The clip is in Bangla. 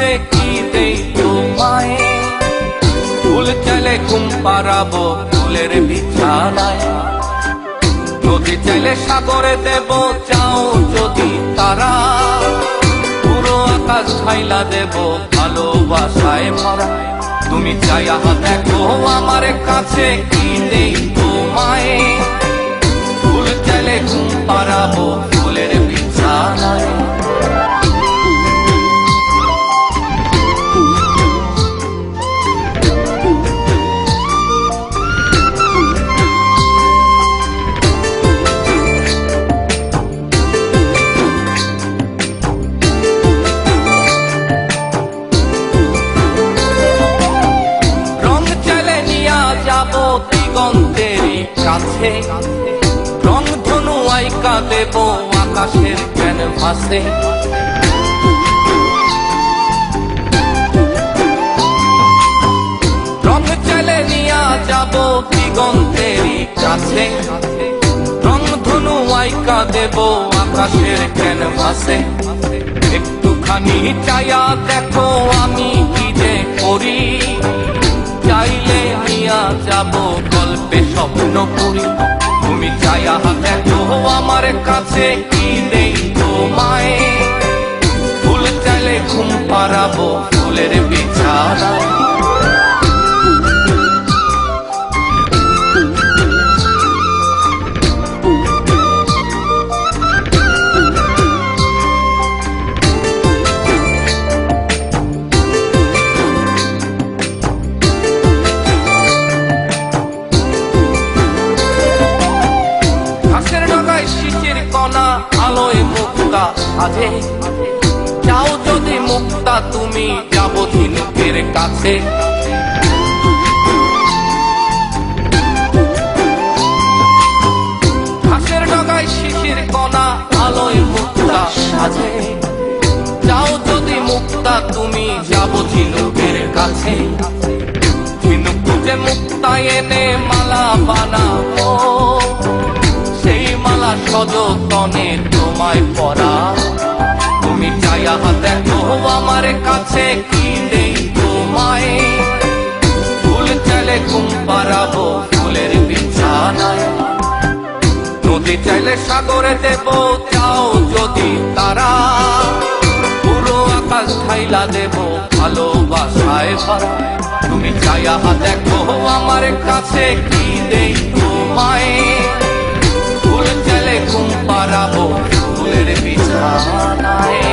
কাছে কি দেই তোমায়, ফুল চাইলে ঘুম পাড়াবো ফুলের বিছানায়, নদী চাইলে সাগরে দেব চাও যদি তারা, পুরো আকাশ ঢাইলা দেব ভালোবাসায় ভরা। তুমি চাইয়া দেখো আমার কাছে কি দেই তোমায়, ফুল চাইলে ঘুম পাড়াবো ফুলের বিছানায়। দিগন্তেরই কাছে রং ধনু আইকা দেব আকাশের ক্যানভাসে, রং চাইলে নিয়া যাব দিগন্তেরই কাছে, রং ধনু আইকা দেব আকাশের ক্যানভাসে। একটুখানি চাইয়া দেখো আমি কি যে করি, চাইলে নিয়া যাব গল্পে স্বপ্ন করি। তুমি চাইয়া দেখো আমার কাছে কি দেই তোমায়, ফুল চাইলে ঘুম পাড়াবো ফুলের বিছানায়। আলোয় মুক্তা সাজে যাও যদি মুক্তা তুমি যাব ঝিনুকের কাছে, ঘাসের ডগায় শিশির কণা আলোয় মুক্তা সাজে যাও যদি মুক্তা তুমি যাব ঝিনুকের কাছে। ঝিনুক খুঁজে মুক্তা এনে মালা বানাবো, সেই মালা সযতনে তোমায় পরা। তুমি চাইয়া দেখো আমার কাছে কি দেই তোমায়, ফুল চাইলে ঘুম পাড়াবো ফুলের বিছানায়, নদী চাইলে সাগরে দেব চাও যদি তারা, পুরো আকাশ ঢাইলা দেব ভালোবাসায় ভরা। তুমি চাইয়া দেখো আমার কাছে কি দেই তোমায়, ফুল চাইলে ঘুম পাড়াবো ফুলের বিছানায়।